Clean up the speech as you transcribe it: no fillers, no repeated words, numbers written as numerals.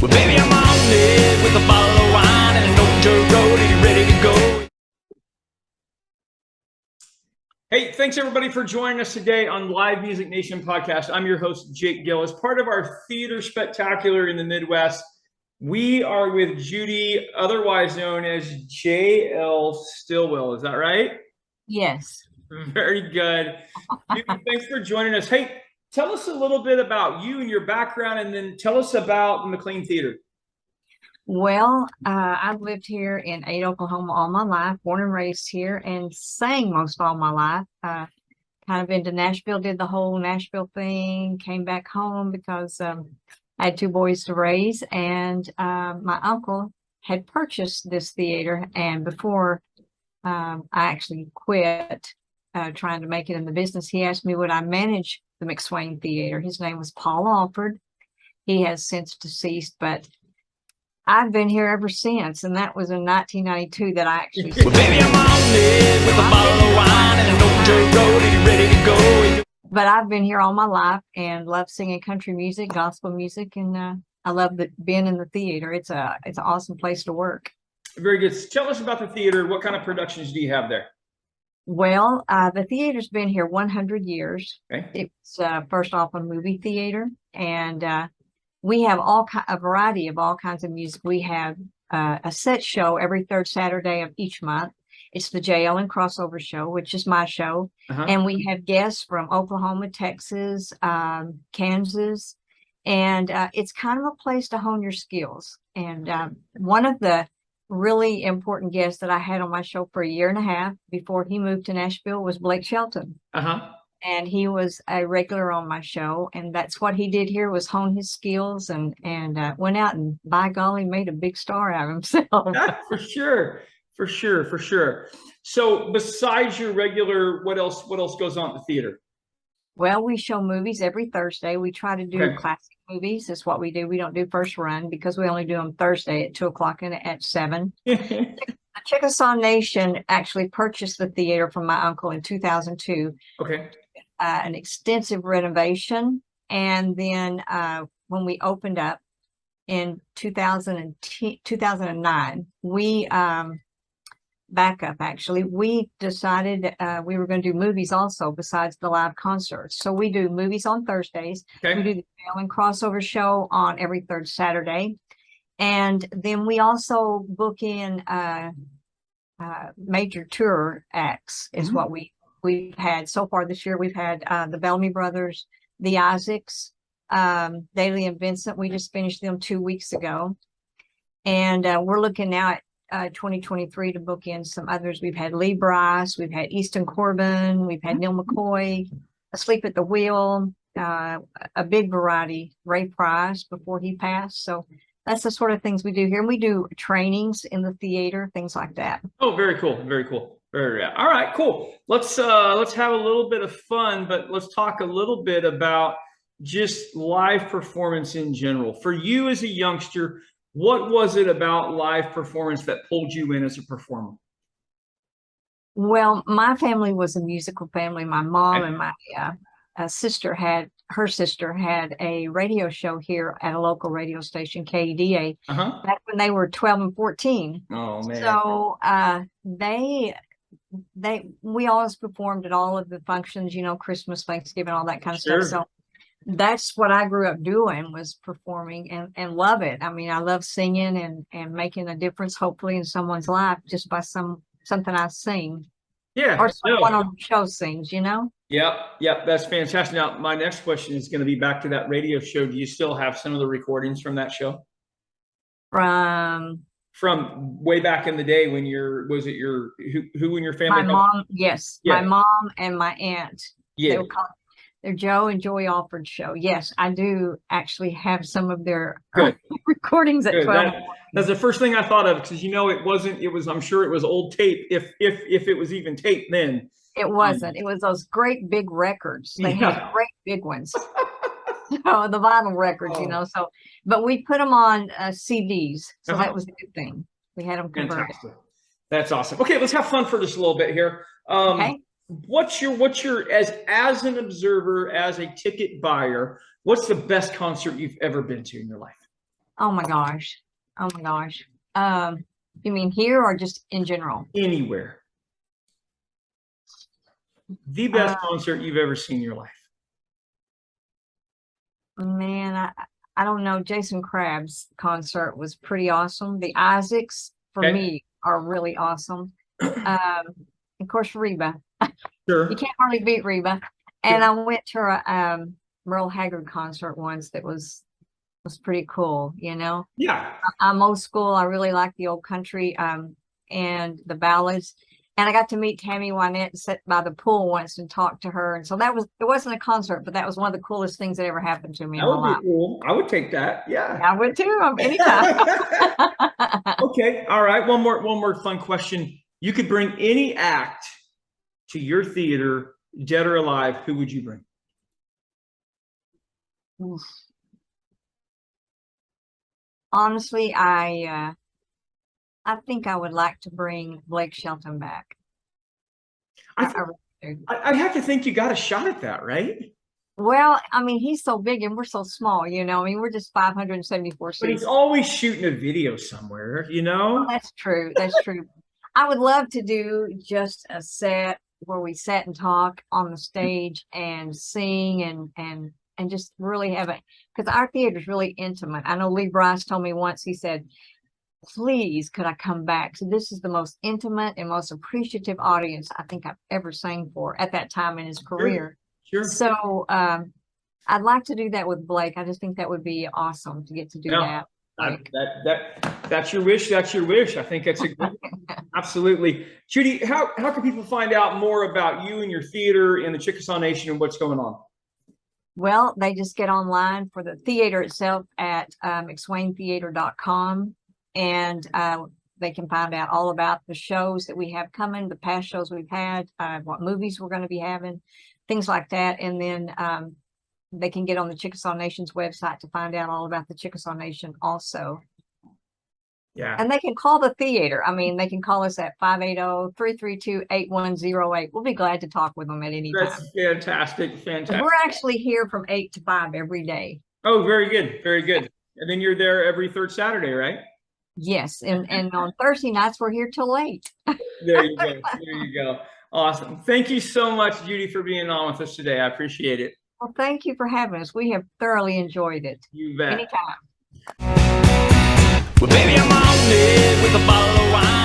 Well, baby, I'm on it with a bottle of wine and an old dirt road. Are you ready to go? Hey, thanks everybody for joining us today on Live Music Nation podcast. I'm your host, Jake Gill. As part of our theater spectacular in the Midwest, we are with Judy, otherwise known as J.L. Stillwell. Is that right? Yes. Very good. Judy, thanks for joining us. Hey, tell us a little bit about you and your background, and then tell us about the McLean Theater. Well, I've lived here in Ada, Oklahoma all my life, born and raised here, and sang most all my life. Kind of been to Nashville, did the whole Nashville thing, came back home because I had two boys to raise, and my uncle had purchased this theater, and before I actually quit trying to make it in the business, he asked me would I manage the McSwain Theater. His name was Paul Alford. He has since deceased, but I've been here ever since, and that was in 1992 that I actually. Well, baby, I'm on it with a bottle of wine and an old dirt road. Are you ready to go? But I've been here all my life and love singing country music, gospel music, and I love being in the theater. It's an awesome place to work. Very good. Tell us about the theater. What kind of productions do you have there? Well, the theater's been here 100 years. Okay. It's first off a movie theater, and we have a variety of all kinds of music. We have a set show every third Saturday of each month. It's the J. Ellen Crossover Show, which is my show. And we have guests from Oklahoma, Texas, Kansas. And it's kind of a place to hone your skills. And one of the really important guests that I had on my show for a year and a half before he moved to Nashville was Blake Shelton. And he was a regular on my show, and that's what he did here was hone his skills and went out and by golly made a big star out of himself. For sure. So besides your regular, what else goes on at the theater? Well, we show movies every Thursday. We try to do classic movies. That's what we do. We don't do first run because we only do them Thursday at 2:00 and at 7. The Chickasaw Nation actually purchased the theater from my uncle in 2002. An extensive renovation, and then when we opened up in 2009, we we decided we were going to do movies also besides the live concerts. So we do movies on Thursdays. We do the Ellen Crossover Show on every third Saturday, and then we also book in major tour acts is what we've had so far this year. We've had the Bellamy Brothers, the Isaacs, Daly and Vincent. We just finished them 2 weeks ago. And we're looking now at 2023 to book in some others. We've had Lee Bryce, we've had Easton Corbin, we've had Neil McCoy, Asleep at the Wheel, a big variety, Ray Price before he passed. So that's the sort of things we do here. And we do trainings in the theater, things like that. Oh, very cool. All right, cool. Let's have a little bit of fun, but let's talk a little bit about just live performance in general. For you as a youngster, what was it about live performance that pulled you in as a performer? Well, my family was a musical family. My mom and my sister had a radio show here at a local radio station, KEDA, back when they were 12 and 14. Oh man! So we always performed at all of the functions, Christmas, Thanksgiving, all that kind of stuff. So that's what I grew up doing, was performing and love it. I mean, I love singing and making a difference, hopefully, in someone's life just by something I sing. Or someone on the show sings, Yep, that's fantastic. Now, my next question is going to be back to that radio show. Do you still have some of the recordings from that show? From way back in the day when who in your family? My mom, yes. My mom and my aunt. Yeah. They were called their Joe and Joey Alford show. Yes, I do actually have some of their recordings at 12. That's the first thing I thought of, because I'm sure it was old tape, if it was even tape then. It wasn't. It was those great big records. They had great big ones. So the vinyl records, but we put them on CDs. So that was a good thing. We had them converted. Fantastic. That's awesome. Okay, let's have fun for just a little bit here. What's your as an observer, as a ticket buyer, what's the best concert you've ever been to in your life? Oh my gosh. Oh my gosh. You mean here or just in general? Anywhere. The best Uh, concert you've ever seen in your life. Man, I don't know. Jason Krabs' concert was pretty awesome. The Isaacs, for Okay. me, are really awesome. Um, of course, Reba. Sure. You can't hardly beat Reba. And I went to a Merle Haggard concert once that was pretty cool, you know. Yeah. I'm old school. I really like the old country and the ballads. And I got to meet Tammy Wynette and sit by the pool once and talk to her. And so it wasn't a concert, but that was one of the coolest things that ever happened to me That in my would be life. cool. I would take that. Yeah. I would too, anytime. Okay. All right. One more fun question. You could bring any act to your theater, dead or alive. Who would you bring? Honestly, I think I would like to bring Blake Shelton back. I really do. I'd have to think you got a shot at that, right? Well, I mean, he's so big and we're so small, you know. I mean, we're just 574 But he's seats. always shooting a video somewhere, you know? That's true. That's true. I would love to do just a set where we sat and talk on the stage and sing and just really have it, because our theater is really intimate. I know Lee Bryce told me once, he said, please, could I come back? So this is the most intimate and most appreciative audience I think I've ever sang for at that time in his career. Sure. So I'd like to do that with Blake. I just think that would be awesome to get to do Yeah. that. That's your wish. That's your wish. I think that's a good absolutely. Judy, how can people find out more about you and your theater and the Chickasaw Nation and what's going on? Well, they just get online for the theater itself at mcswaintheater.com, and they can find out all about the shows that we have coming, the past shows we've had, what movies we're going to be having, things like that. And then they can get on the Chickasaw Nation's website to find out all about the Chickasaw Nation also. Yeah. And they can call the theater. I mean, they can call us at 580-332-8108. We'll be glad to talk with them at any time. That's fantastic. Fantastic. We're actually here from 8 to 5 every day. Oh, very good. Very good. And then you're there every third Saturday, right? Yes. And on Thursday nights, we're here till 8. There you go. There you go. Awesome. Thank you so much, Judy, for being on with us today. I appreciate it. Well, thank you for having us. We have thoroughly enjoyed it. You bet. Anytime. Well, baby, I'm on it with a bottle of wine.